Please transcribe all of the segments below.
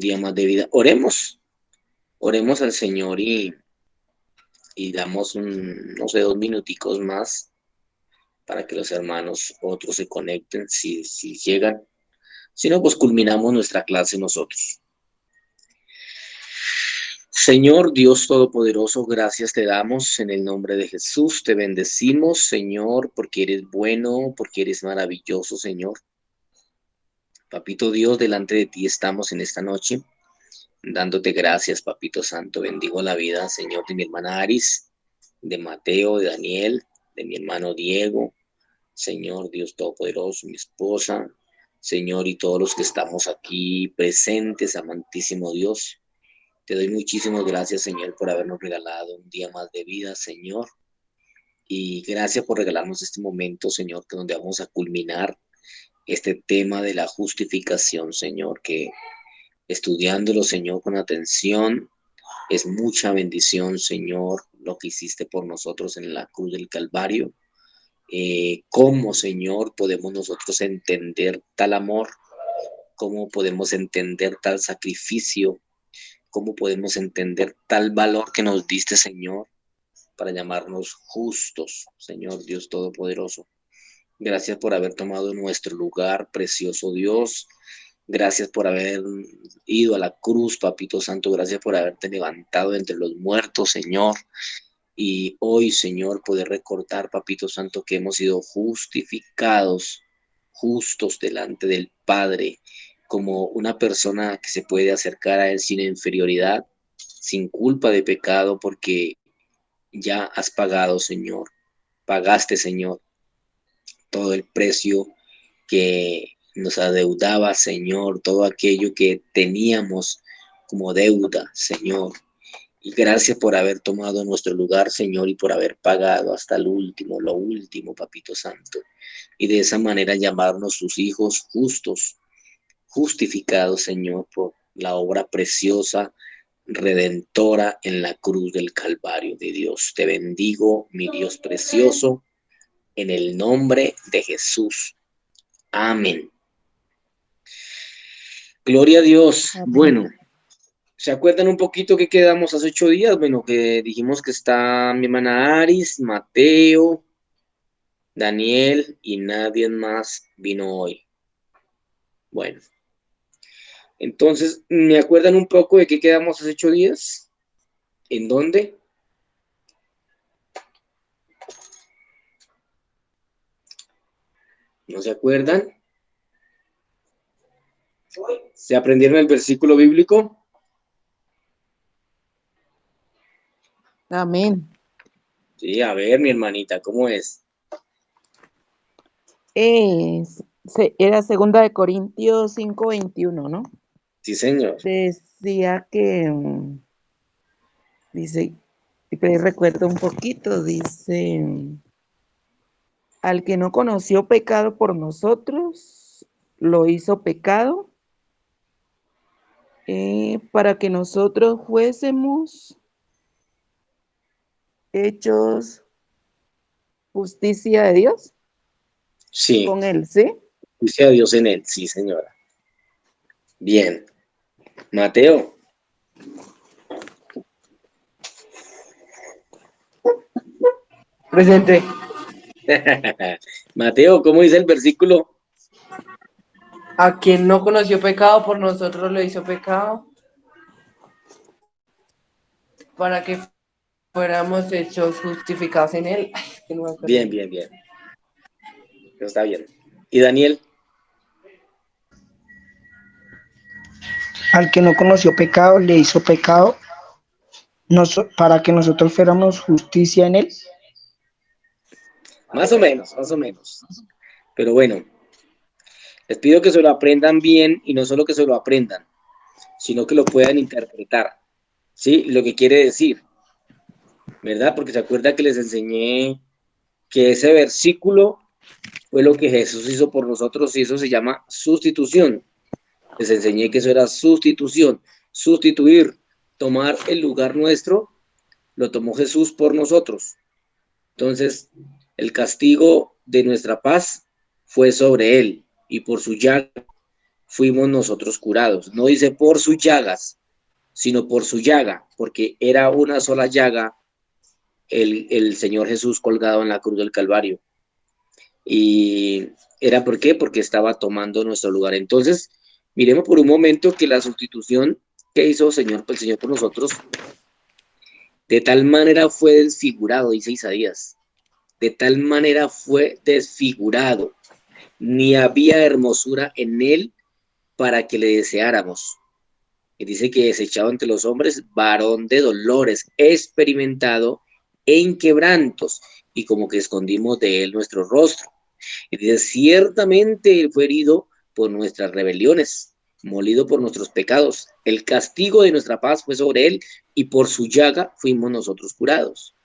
día más de vida. Oremos al Señor y damos no sé, 2 minuticos más para que los hermanos otros se conecten si llegan. Si no, pues culminamos nuestra clase nosotros. Señor Dios Todopoderoso, gracias te damos en el nombre de Jesús. Te bendecimos, Señor, porque eres bueno, porque eres maravilloso, Señor. Papito Dios, delante de ti estamos en esta noche, dándote gracias, Papito Santo. Bendigo la vida, Señor, de mi hermana Aris, de Mateo, de Daniel, de mi hermano Diego, Señor Dios Todopoderoso, mi esposa, Señor, y todos los que estamos aquí presentes, amantísimo Dios. Te doy muchísimas gracias, Señor, por habernos regalado un día más de vida, Señor. Y gracias por regalarnos este momento, Señor, que donde vamos a culminar este tema de la justificación, Señor, que estudiándolo, Señor, con atención, es mucha bendición, Señor, lo que hiciste por nosotros en la cruz del Calvario. ¿Cómo, Señor, podemos nosotros entender tal amor? ¿Cómo podemos entender tal sacrificio? ¿Cómo podemos entender tal valor que nos diste, Señor, para llamarnos justos, Señor Dios Todopoderoso? Gracias por haber tomado nuestro lugar, precioso Dios. Gracias por haber ido a la cruz, Papito Santo. Gracias por haberte levantado entre los muertos, Señor. Y hoy, Señor, poder recordar, Papito Santo, que hemos sido justificados, justos delante del Padre, como una persona que se puede acercar a Él sin inferioridad, sin culpa de pecado, porque ya has pagado, Señor. Pagaste, Señor, todo el precio que nos adeudaba, Señor, todo aquello que teníamos como deuda, Señor. Y gracias por haber tomado nuestro lugar, Señor, y por haber pagado hasta el último, lo último, Papito Santo. Y de esa manera llamarnos sus hijos justos, justificados, Señor, por la obra preciosa, redentora en la cruz del Calvario de Dios. Te bendigo, mi Dios precioso, en el nombre de Jesús. Amén. Gloria a Dios. Amén. Bueno, ¿se acuerdan un poquito que quedamos hace 8 días? Bueno, que dijimos que está mi hermana Aris, Mateo, Daniel y nadie más vino hoy. Bueno, entonces, ¿me acuerdan un poco de qué quedamos hace 8 días? ¿En dónde? ¿No se acuerdan? ¿Se aprendieron el versículo bíblico? Amén. Sí, a ver, mi hermanita, ¿cómo es? Era 2 Corintios 5:21, ¿no? Sí, señor. Decía que, dice, pero recuerdo un poquito, dice, al que no conoció pecado por nosotros, lo hizo pecado, para que nosotros fuésemos hechos justicia de Dios Sí, con él, ¿sí? dice a Dios en él, sí, señora. Bien. Mateo. Presente. Mateo, ¿cómo dice el versículo? A quien no conoció pecado, por nosotros lo hizo pecado, para que fuéramos hechos justificados en él. Ay, que no me acuerdo Bien, bien. bien, bien. Eso está bien. ¿Y Daniel? Al que no conoció pecado, le hizo pecado para que nosotros fuéramos justicia en él. Más o menos, más o menos. Pero bueno, les pido que se lo aprendan bien y no solo que se lo aprendan, sino que lo puedan interpretar, ¿sí? Lo que quiere decir, ¿verdad? Porque se acuerda que les enseñé que ese versículo fue lo que Jesús hizo por nosotros y eso se llama sustitución. Les enseñé que eso era sustitución, sustituir, tomar el lugar nuestro, lo tomó Jesús por nosotros. Entonces, el castigo de nuestra paz fue sobre él y por su llaga fuimos nosotros curados. No dice por sus llagas, sino por su llaga, porque era una sola llaga el Señor Jesús colgado en la cruz del Calvario. Y era ¿por qué? Porque estaba tomando nuestro lugar. Entonces, miremos por un momento que la sustitución que hizo el Señor por nosotros, de tal manera fue desfigurado, dice Isaías, de tal manera fue desfigurado, ni había hermosura en él para que le deseáramos. Y dice que desechado entre los hombres, varón de dolores, experimentado en quebrantos, y como que escondimos de él nuestro rostro. Y dice, ciertamente él fue herido por nuestras rebeliones, molido por nuestros pecados. El castigo de nuestra paz fue sobre él, y por su llaga fuimos nosotros curados.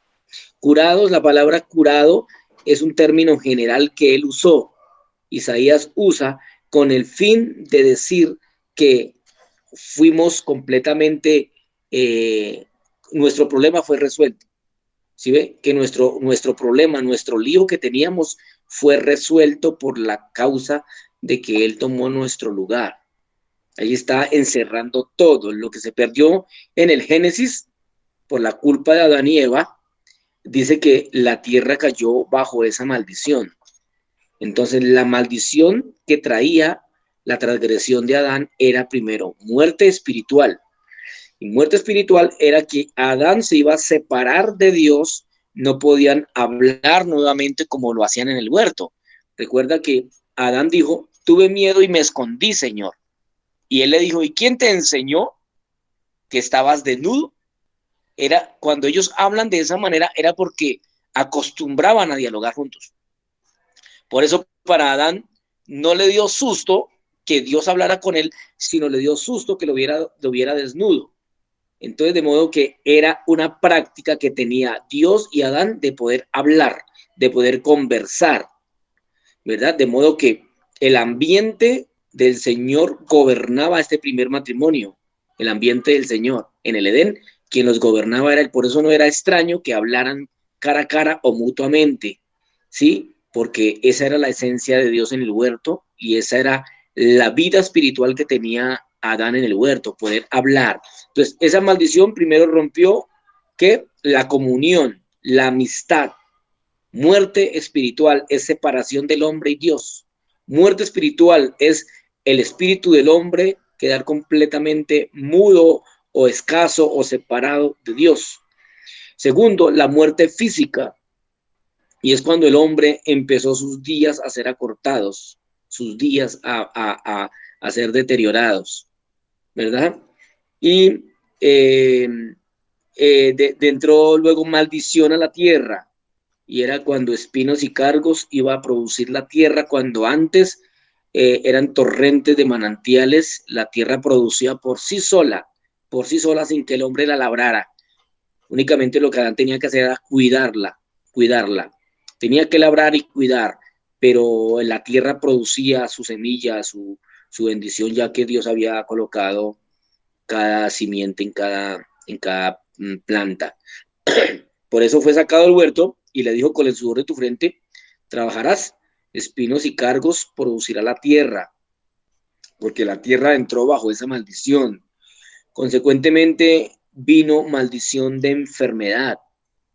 Curados, la palabra curado es un término general que él usó. Isaías usa con el fin de decir que fuimos completamente, nuestro problema fue resuelto. ¿Sí ve? Que nuestro problema, nuestro lío que teníamos fue resuelto por la causa de que Él tomó nuestro lugar. Ahí está encerrando todo lo que se perdió en el Génesis por la culpa de Adán y Eva. Dice que la tierra cayó bajo esa maldición. Entonces, la maldición que traía la transgresión de Adán era primero muerte espiritual. Y muerte espiritual era que Adán se iba a separar de Dios, no podían hablar nuevamente como lo hacían en el huerto. Recuerda que Adán dijo, tuve miedo y me escondí, Señor. Y él le dijo, ¿y quién te enseñó que estabas desnudo? Era cuando ellos hablan de esa manera, era porque acostumbraban a dialogar juntos. Por eso para Adán no le dio susto que Dios hablara con él, sino le dio susto que lo viera desnudo. Entonces, de modo que era una práctica que tenía Dios y Adán de poder hablar, de poder conversar, ¿verdad? De modo que el ambiente del Señor gobernaba este primer matrimonio, el ambiente del Señor. En el Edén, quien los gobernaba era él, por eso no era extraño que hablaran cara a cara o mutuamente, ¿sí? Porque esa era la esencia de Dios en el huerto y esa era la vida espiritual que tenía Adán en el huerto, poder hablar. Entonces, esa maldición primero rompió que la comunión, la amistad. Muerte espiritual es separación del hombre y Dios. Muerte espiritual es el espíritu del hombre quedar completamente mudo o escaso o separado de Dios. Segundo, la muerte física. Y es cuando el hombre empezó sus días a ser acortados, sus días a ser deteriorados, ¿verdad? Y entró luego maldición a la tierra, y era cuando espinos y cargos iba a producir la tierra, cuando antes eran torrentes de manantiales, la tierra producía por sí sola sin que el hombre la labrara. Únicamente lo que Adán tenía que hacer era cuidarla. Tenía que labrar y cuidar, pero la tierra producía su semilla, su bendición, ya que Dios había colocado cada simiente en cada planta. Por eso fue sacado del huerto y le dijo, con el sudor de tu frente trabajarás, espinos y cargos producirá la tierra, porque la tierra entró bajo esa maldición. Consecuentemente vino maldición de enfermedad,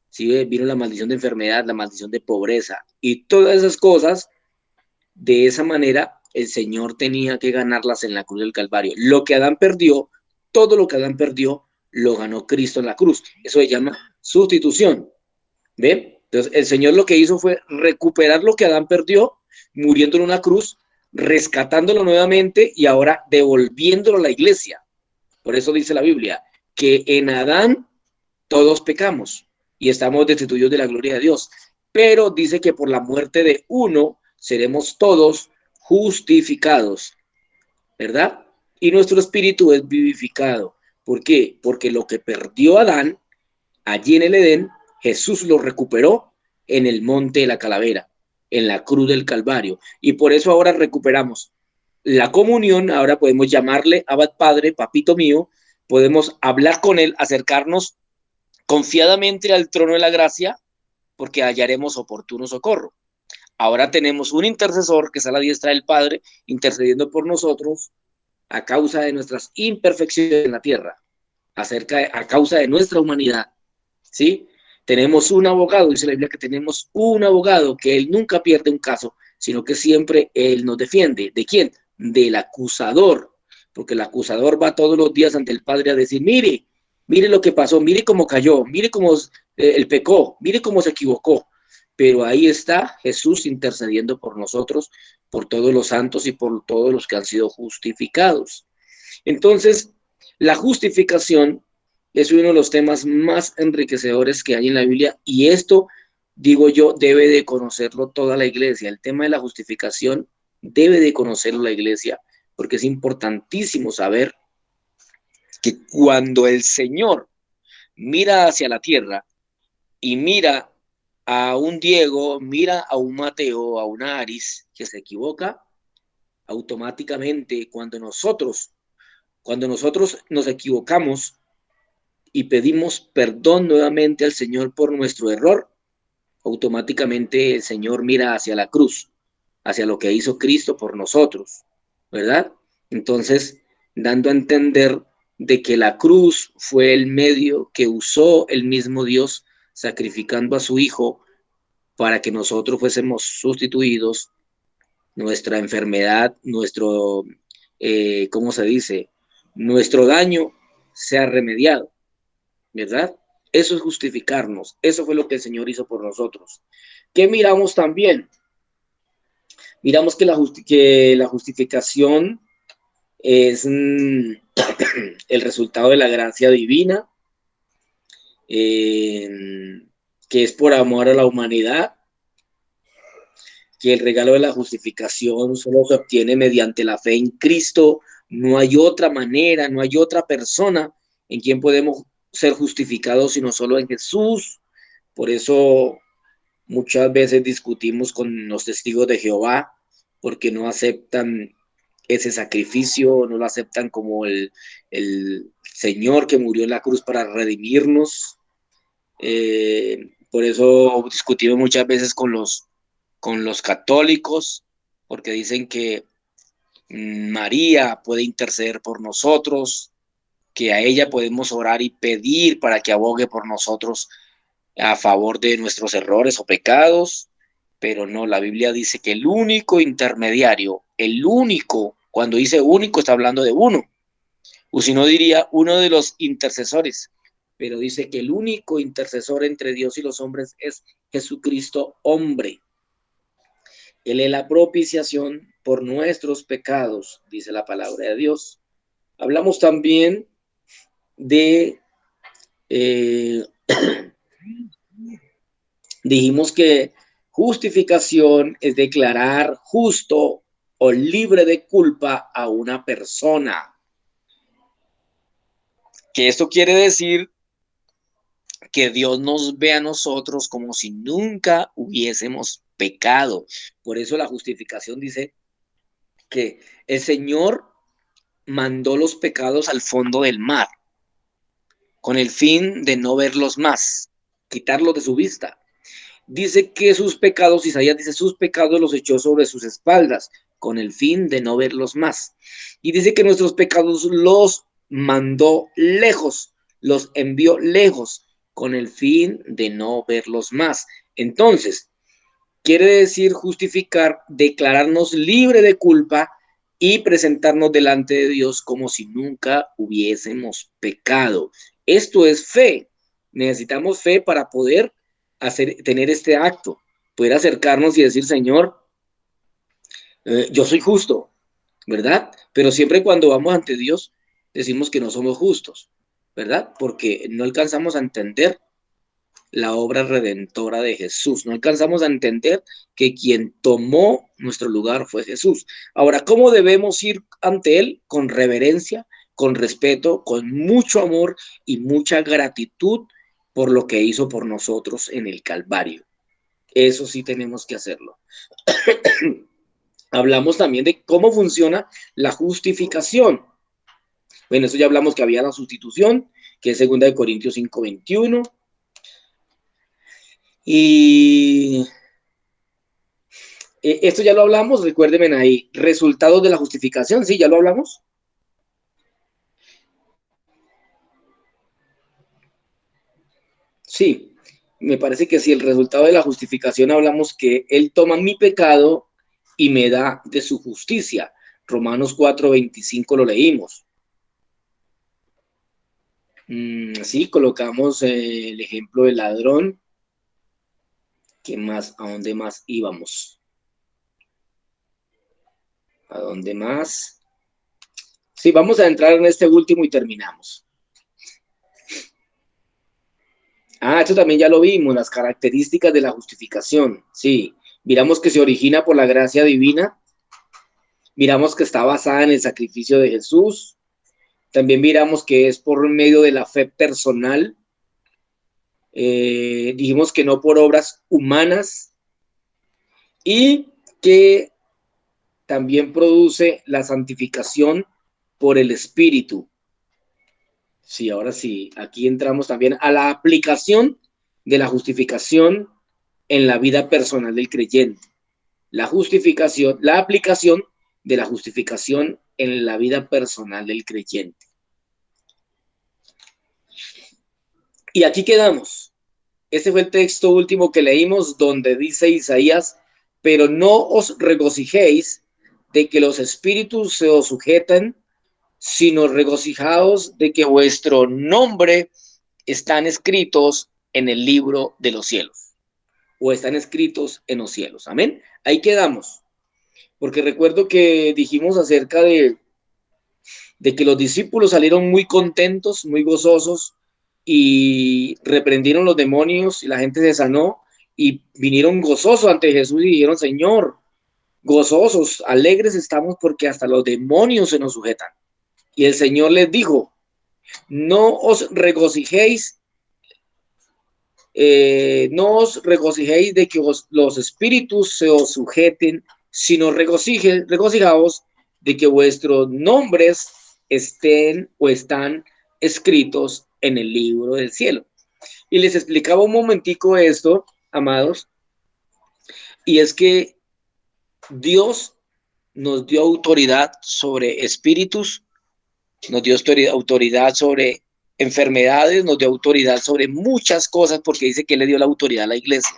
¿sí? Vino la maldición de enfermedad, la maldición de pobreza y todas esas cosas. De esa manera el Señor tenía que ganarlas en la cruz del Calvario. Lo que Adán perdió, todo lo que Adán perdió, lo ganó Cristo en la cruz. Eso se llama sustitución. ¿Ve? Entonces el Señor lo que hizo fue recuperar lo que Adán perdió, muriendo en una cruz, rescatándolo nuevamente y ahora devolviéndolo a la iglesia. Por eso dice la Biblia, que en Adán todos pecamos y estamos destituidos de la gloria de Dios. Pero dice que por la muerte de uno seremos todos justificados, ¿verdad? Y nuestro espíritu es vivificado. ¿Por qué? Porque lo que perdió Adán allí en el Edén, Jesús lo recuperó en el monte de la calavera, en la cruz del Calvario. Y por eso ahora recuperamos la comunión. Ahora podemos llamarle Abba Padre, papito mío, podemos hablar con él, acercarnos confiadamente al trono de la gracia, porque hallaremos oportuno socorro. Ahora tenemos un intercesor que está a la diestra del Padre, intercediendo por nosotros a causa de nuestras imperfecciones en la tierra, a causa de nuestra humanidad, ¿sí? Tenemos un abogado, dice la Biblia que tenemos un abogado, que él nunca pierde un caso, sino que siempre él nos defiende. ¿De quién? Del acusador, porque el acusador va todos los días ante el Padre a decir, mire lo que pasó, mire cómo cayó, mire cómo él pecó, mire cómo se equivocó. Pero ahí está Jesús intercediendo por nosotros, por todos los santos y por todos los que han sido justificados. Entonces, la justificación es uno de los temas más enriquecedores que hay en la Biblia, y esto, digo yo, debe de conocerlo toda la iglesia. El tema de la justificación debe de conocerlo la iglesia, porque es importantísimo saber que cuando el Señor mira hacia la tierra y mira a un Diego, mira a un Mateo, a una Aris que se equivoca, automáticamente cuando nosotros nos equivocamos y pedimos perdón nuevamente al Señor por nuestro error, automáticamente el Señor mira hacia la cruz, hacia lo que hizo Cristo por nosotros, ¿verdad? Entonces, dando a entender de que la cruz fue el medio que usó el mismo Dios sacrificando a su Hijo para que nosotros fuésemos sustituidos, nuestra enfermedad, ¿cómo se dice? Nuestro daño sea remediado, ¿verdad? Eso es justificarnos. Eso fue lo que el Señor hizo por nosotros. ¿Qué miramos también? Miramos que la justificación es el resultado de la gracia divina, que es por amor a la humanidad, que el regalo de la justificación solo se obtiene mediante la fe en Cristo. No hay otra manera, no hay otra persona en quien podemos ser justificados sino solo en Jesús. Por eso muchas veces discutimos con los testigos de Jehová porque no aceptan ese sacrificio, no lo aceptan como el Señor que murió en la cruz para redimirnos. Por eso discutimos muchas veces con los católicos, porque dicen que María puede interceder por nosotros, que a ella podemos orar y pedir para que abogue por nosotros a favor de nuestros errores o pecados, pero no, la Biblia dice que el único intermediario, el único, cuando dice único está hablando de uno, o si no diría uno de los intercesores, pero dice que el único intercesor entre Dios y los hombres es Jesucristo hombre. Él es la propiciación por nuestros pecados, dice la palabra de Dios. Hablamos también de, dijimos que justificación es declarar justo o libre de culpa a una persona. Que esto quiere decir que Dios nos ve a nosotros como si nunca hubiésemos pecado. Por eso la justificación dice que el Señor mandó los pecados al fondo del mar, con el fin de no verlos más, quitarlos de su vista. Dice que sus pecados, Isaías dice, sus pecados los echó sobre sus espaldas, con el fin de no verlos más. Y dice que nuestros pecados los mandó lejos, los envió lejos, con el fin de no verlos más. Entonces, quiere decir justificar, declararnos libre de culpa y presentarnos delante de Dios como si nunca hubiésemos pecado. Esto es fe. Necesitamos fe para poder tener este acto, poder acercarnos y decir, Señor, yo soy justo, ¿verdad? Pero siempre cuando vamos ante Dios decimos que no somos justos, ¿verdad? Porque no alcanzamos a entender la obra redentora de Jesús. No alcanzamos a entender que quien tomó nuestro lugar fue Jesús. Ahora, ¿cómo debemos ir ante Él? Con reverencia, con respeto, con mucho amor y mucha gratitud por lo que hizo por nosotros en el Calvario. Eso sí tenemos que hacerlo. Hablamos también de cómo funciona la justificación. Bueno, eso ya hablamos que había la sustitución, que es 2 Corintios 5:21. Y Esto ya lo hablamos, recuérdenme ahí. Resultados de la justificación, ¿sí? ¿Ya lo hablamos? Sí, me parece que sí, el resultado de la justificación hablamos que Él toma mi pecado y me da de su justicia. Romanos 4:25 lo leímos. Sí, colocamos el ejemplo del ladrón. ¿Qué más? ¿A dónde más íbamos? ¿A dónde más? Sí, vamos a entrar en este último y terminamos. Esto también ya lo vimos, las características de la justificación. Sí, miramos que se origina por la gracia divina, miramos que está basada en el sacrificio de Jesús, también miramos que es por medio de la fe personal, dijimos que no por obras humanas y que también produce la santificación por el Espíritu. Sí, ahora sí, aquí entramos también a la aplicación de la justificación en la vida personal del creyente. La justificación, la aplicación de la justificación en la vida personal del creyente. Y aquí quedamos. Este fue el texto último que leímos donde dice Isaías, pero no os regocijéis de que los espíritus se os sujeten, sino regocijaos de que vuestro nombre están escritos en el libro de los cielos, o están escritos en los cielos. Amén. Ahí quedamos. Porque recuerdo que dijimos acerca de que los discípulos salieron muy contentos, muy gozosos, y reprendieron los demonios y la gente se sanó y vinieron gozosos ante Jesús y dijeron, Señor, gozosos, alegres estamos porque hasta los demonios se nos sujetan. Y el Señor les dijo, no os regocijéis, no os regocijéis de que los espíritus se os sujeten, sino regocijaos de que vuestros nombres estén o están escritos en el libro del cielo. Y les explicaba un momentico esto, amados, y es que Dios nos dio autoridad sobre espíritus, nos dio autoridad sobre enfermedades, nos dio autoridad sobre muchas cosas, porque dice que le dio la autoridad a la iglesia,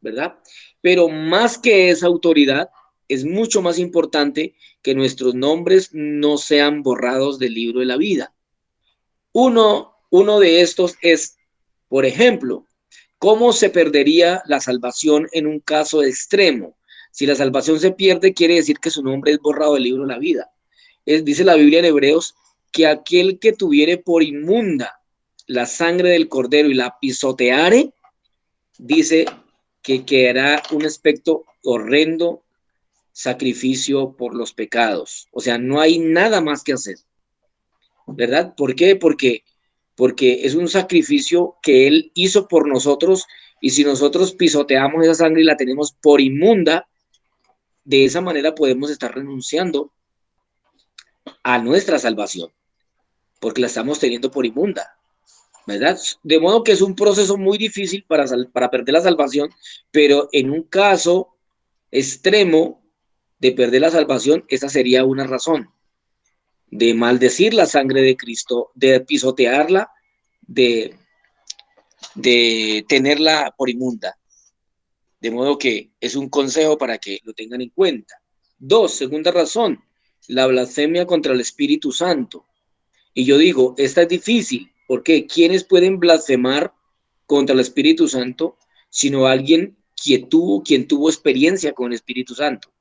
¿verdad? Pero más que esa autoridad, es mucho más importante que nuestros nombres no sean borrados del libro de la vida. Uno de estos es, por ejemplo, ¿cómo se perdería la salvación en un caso extremo? Si la salvación se pierde, quiere decir que su nombre es borrado del libro de la vida. Dice la Biblia en Hebreos que aquel que tuviere por inmunda la sangre del cordero y la pisoteare, dice que quedará un aspecto horrendo sacrificio por los pecados. O sea, no hay nada más que hacer, ¿verdad? ¿Por qué? Porque es un sacrificio que Él hizo por nosotros y si nosotros pisoteamos esa sangre y la tenemos por inmunda, de esa manera podemos estar renunciando a nuestra salvación, porque la estamos teniendo por inmunda, ¿verdad? De modo que es un proceso muy difícil para perder la salvación, pero en un caso extremo de perder la salvación, esa sería una razón de maldecir la sangre de Cristo, de pisotearla, de, de tenerla por inmunda. De modo que es un consejo para que lo tengan en cuenta. Dos, segunda razón, la blasfemia contra el Espíritu Santo. Y yo digo, esta es difícil, porque ¿quiénes pueden blasfemar contra el Espíritu Santo? Sino alguien quien tuvo experiencia con el Espíritu Santo.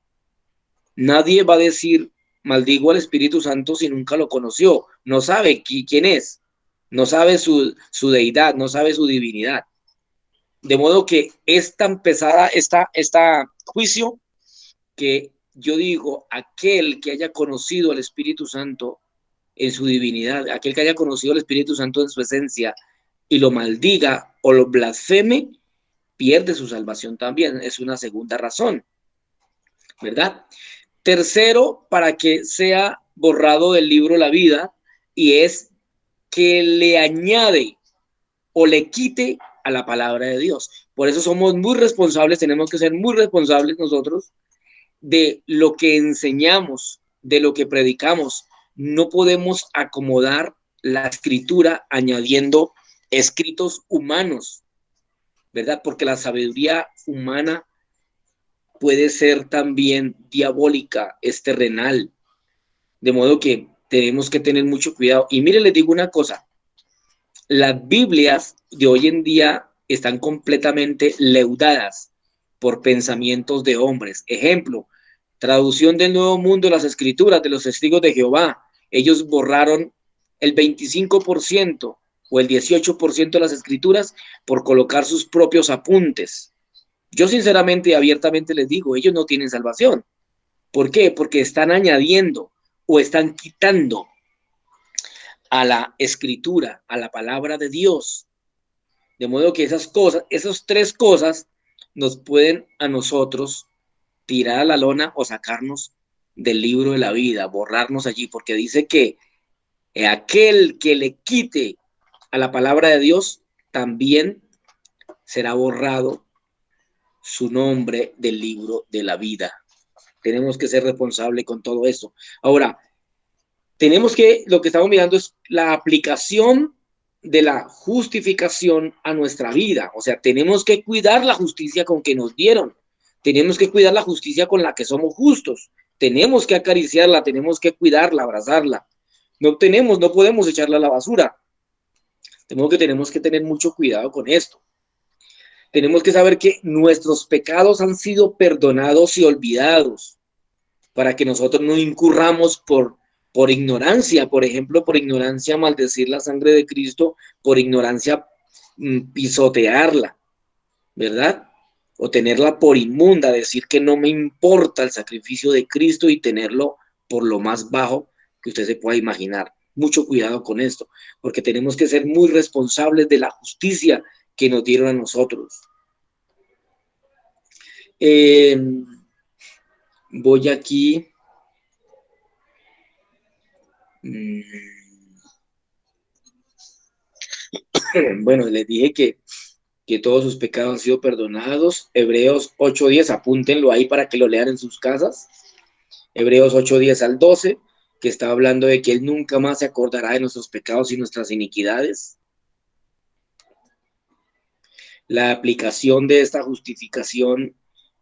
Nadie va a decir, maldigo al Espíritu Santo si nunca lo conoció. No sabe quién es, no sabe su deidad, no sabe su divinidad. De modo que es tan pesada esta juicio que yo digo, aquel que haya conocido al Espíritu Santo en su divinidad, aquel que haya conocido al Espíritu Santo en su esencia y lo maldiga o lo blasfeme, pierde su salvación también. Es una segunda razón, ¿verdad? Tercero, para que sea borrado del libro la vida, y es que le añade o le quite a la palabra de Dios. Por eso somos muy responsables, tenemos que ser muy responsables nosotros de lo que enseñamos, de lo que predicamos. No podemos acomodar la escritura añadiendo escritos humanos, ¿verdad? Porque la sabiduría humana puede ser también diabólica, es terrenal, de modo que tenemos que tener mucho cuidado. Y mire, les digo una cosa, las Biblias de hoy en día están completamente leudadas por pensamientos de hombres. Ejemplo, traducción del Nuevo Mundo, las Escrituras de los Testigos de Jehová. Ellos borraron el 25% o el 18% de las Escrituras por colocar sus propios apuntes. Yo sinceramente y abiertamente les digo, ellos no tienen salvación. ¿Por qué? Porque están añadiendo o están quitando a la escritura, a la palabra de Dios. De modo que esas cosas, esas tres cosas nos pueden a nosotros tirar a la lona o sacarnos del libro de la vida, borrarnos allí, porque dice que aquel que le quite a la palabra de Dios también será borrado su nombre del libro de la vida. Tenemos que ser responsables con todo esto. Ahora, tenemos que, lo que estamos mirando es la aplicación de la justificación a nuestra vida. O sea, tenemos que cuidar la justicia con que nos dieron. Tenemos que cuidar la justicia con la que somos justos. Tenemos que acariciarla, tenemos que cuidarla, abrazarla. No podemos echarla a la basura. Tenemos que tener mucho cuidado con esto. Tenemos que saber que nuestros pecados han sido perdonados y olvidados para que nosotros no incurramos por ignorancia, por ejemplo, por ignorancia maldecir la sangre de Cristo, por ignorancia pisotearla, ¿verdad? O tenerla por inmunda, decir que no me importa el sacrificio de Cristo y tenerlo por lo más bajo que usted se pueda imaginar. Mucho cuidado con esto, porque tenemos que ser muy responsables de la justicia que nos dieron a nosotros. Voy aquí. Bueno, les dije que todos sus pecados han sido perdonados. Hebreos 8:10, apúntenlo ahí para que lo lean en sus casas. Hebreos 8:10 al 12, que está hablando de que Él nunca más se acordará de nuestros pecados y nuestras iniquidades. La aplicación de esta justificación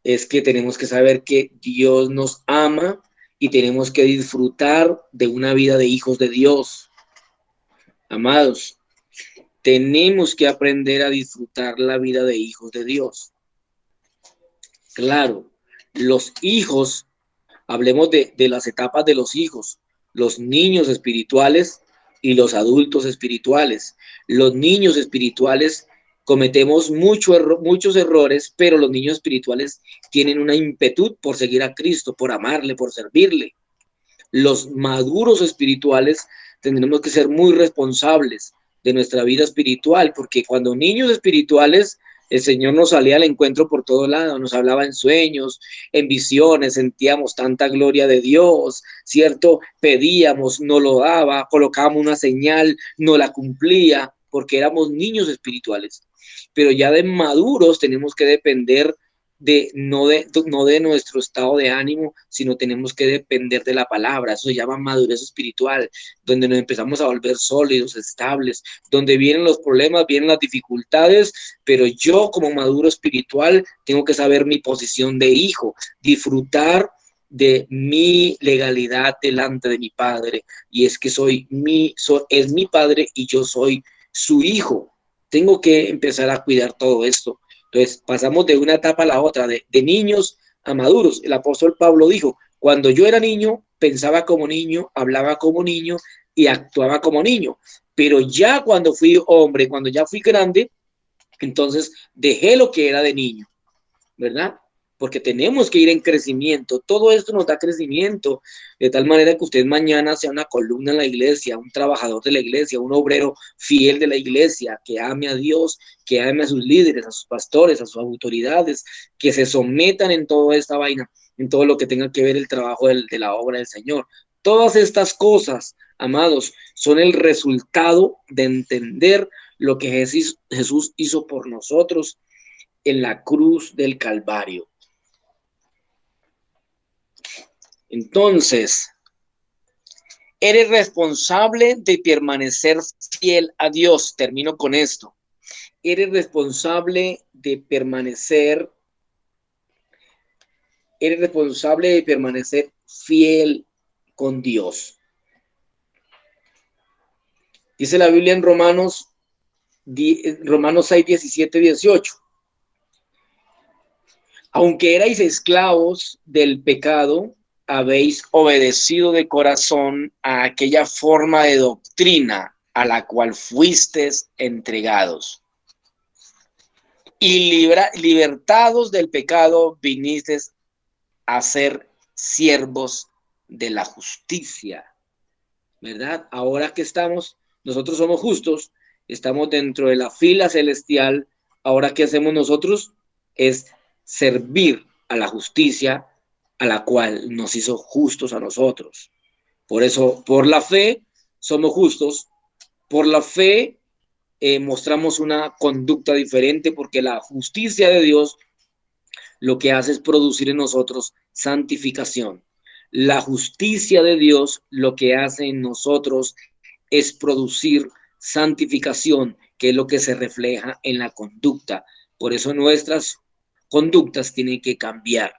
es que tenemos que saber que Dios nos ama y tenemos que disfrutar de una vida de hijos de Dios. Amados, tenemos que aprender a disfrutar la vida de hijos de Dios. Claro, los hijos, hablemos de las etapas de los hijos, los niños espirituales y los adultos espirituales. Los niños espirituales cometemos muchos errores, pero los niños espirituales tienen una impetud por seguir a Cristo, por amarle, por servirle. Los maduros espirituales tendremos que ser muy responsables de nuestra vida espiritual, porque cuando niños espirituales, el Señor nos salía al encuentro por todo lado, nos hablaba en sueños, en visiones, sentíamos tanta gloria de Dios, ¿cierto? Pedíamos, no lo daba, colocábamos una señal, no la cumplía, porque éramos niños espirituales. Pero ya de maduros tenemos que depender no de nuestro estado de ánimo, sino tenemos que depender de la palabra. Eso se llama madurez espiritual, donde nos empezamos a volver sólidos, estables, donde vienen los problemas, vienen las dificultades, pero yo como maduro espiritual tengo que saber mi posición de hijo, disfrutar de mi legalidad delante de mi padre, y es que es mi padre y yo soy su hijo. Tengo que empezar a cuidar todo esto. Entonces, pasamos de una etapa a la otra, de niños a maduros. El apóstol Pablo dijo, cuando yo era niño, pensaba como niño, hablaba como niño y actuaba como niño. Pero ya cuando fui hombre, cuando ya fui grande, entonces dejé lo que era de niño, ¿verdad? Porque tenemos que ir en crecimiento. Todo esto nos da crecimiento, de tal manera que usted mañana sea una columna en la iglesia, un trabajador de la iglesia, un obrero fiel de la iglesia, que ame a Dios, que ame a sus líderes, a sus pastores, a sus autoridades, que se sometan en toda esta vaina, en todo lo que tenga que ver el trabajo de la obra del Señor. Todas estas cosas, amados, son el resultado de entender lo que Jesús hizo por nosotros en la cruz del Calvario. Entonces, eres responsable de permanecer fiel a Dios. Termino con esto. Eres responsable de permanecer fiel con Dios. Dice la Biblia en Romanos 6, 17, 18. Aunque erais esclavos del pecado, habéis obedecido de corazón a aquella forma de doctrina a la cual fuisteis entregados. Y libertados del pecado, vinisteis a ser siervos de la justicia. ¿Verdad? Ahora que nosotros somos justos, estamos dentro de la fila celestial. Ahora, ¿qué hacemos nosotros? Es servir a la justicia a la cual nos hizo justos a nosotros. Por eso, por la fe, somos justos. Por la fe, mostramos una conducta diferente, porque la justicia de Dios lo que hace es producir en nosotros santificación. La justicia de Dios lo que hace en nosotros es producir santificación, que es lo que se refleja en la conducta. Por eso nuestras conductas tienen que cambiar,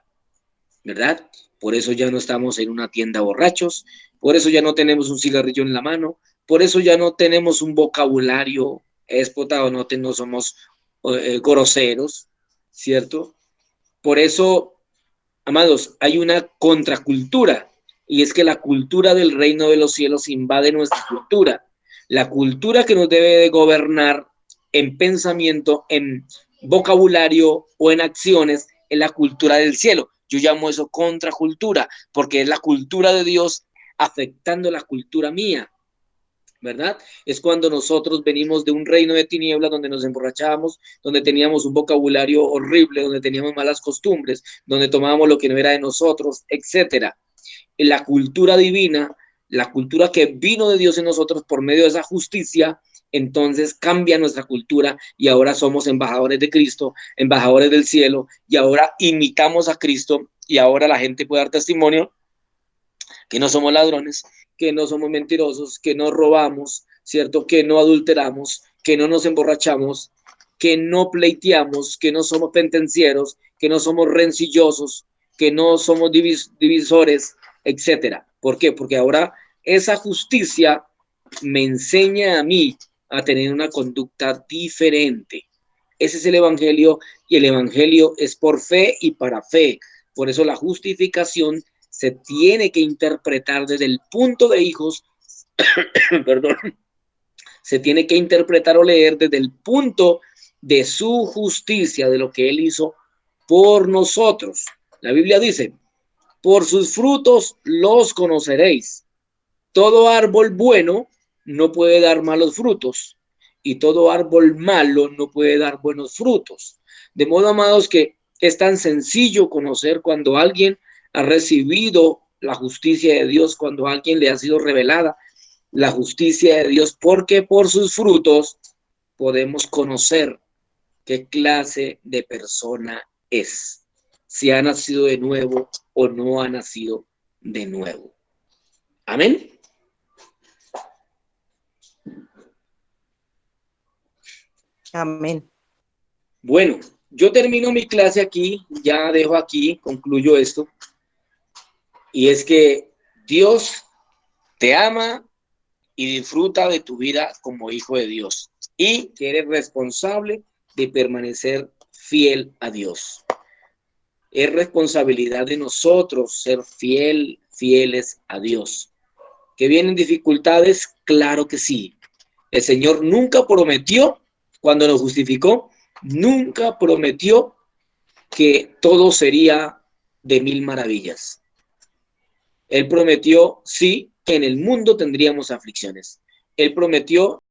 ¿verdad? Por eso ya no estamos en una tienda borrachos, por eso ya no tenemos un cigarrillo en la mano, por eso ya no tenemos un vocabulario espotado, no somos groseros, ¿cierto? Por eso, amados, hay una contracultura, y es que la cultura del reino de los cielos invade nuestra cultura. La cultura que nos debe de gobernar en pensamiento, en vocabulario o en acciones es la cultura del cielo. Yo llamo eso contracultura, porque es la cultura de Dios afectando la cultura mía, ¿verdad? Es cuando nosotros venimos de un reino de tinieblas donde nos emborrachábamos, donde teníamos un vocabulario horrible, donde teníamos malas costumbres, donde tomábamos lo que no era de nosotros, etcétera. En la cultura divina, la cultura que vino de Dios en nosotros por medio de esa justicia, entonces cambia nuestra cultura y ahora somos embajadores de Cristo, embajadores del cielo, y ahora imitamos a Cristo, y ahora la gente puede dar testimonio que no somos ladrones, que no somos mentirosos, que no robamos, ¿cierto? Que no adulteramos, que no nos emborrachamos, que no pleiteamos, que no somos pentencieros, que no somos rencillosos, que no somos divisores, etcétera. ¿Por qué? Porque ahora esa justicia me enseña a mí a tener una conducta diferente. Ese es el evangelio, y el evangelio es por fe y para fe. Por eso la justificación se tiene que interpretar desde el punto de hijos, perdón, se tiene que interpretar o leer desde el punto de su justicia, de lo que él hizo por nosotros. La Biblia dice, por sus frutos los conoceréis. Todo árbol bueno no puede dar malos frutos, y todo árbol malo no puede dar buenos frutos. De modo, amados, que es tan sencillo conocer cuando alguien ha recibido la justicia de Dios, cuando a alguien le ha sido revelada la justicia de Dios, porque por sus frutos podemos conocer qué clase de persona es, si ha nacido de nuevo o no ha nacido de nuevo. Amén. Amén. Bueno, yo termino mi clase aquí, ya dejo aquí, concluyo esto, y es que Dios te ama y disfruta de tu vida como hijo de Dios, y que eres responsable de permanecer fiel a Dios. Es responsabilidad de nosotros ser fieles a Dios. ¿Que vienen dificultades? Claro que sí. El Señor nunca prometió, cuando nos justificó, nunca prometió que todo sería de mil maravillas. Él prometió, sí, que en el mundo tendríamos aflicciones. Él prometió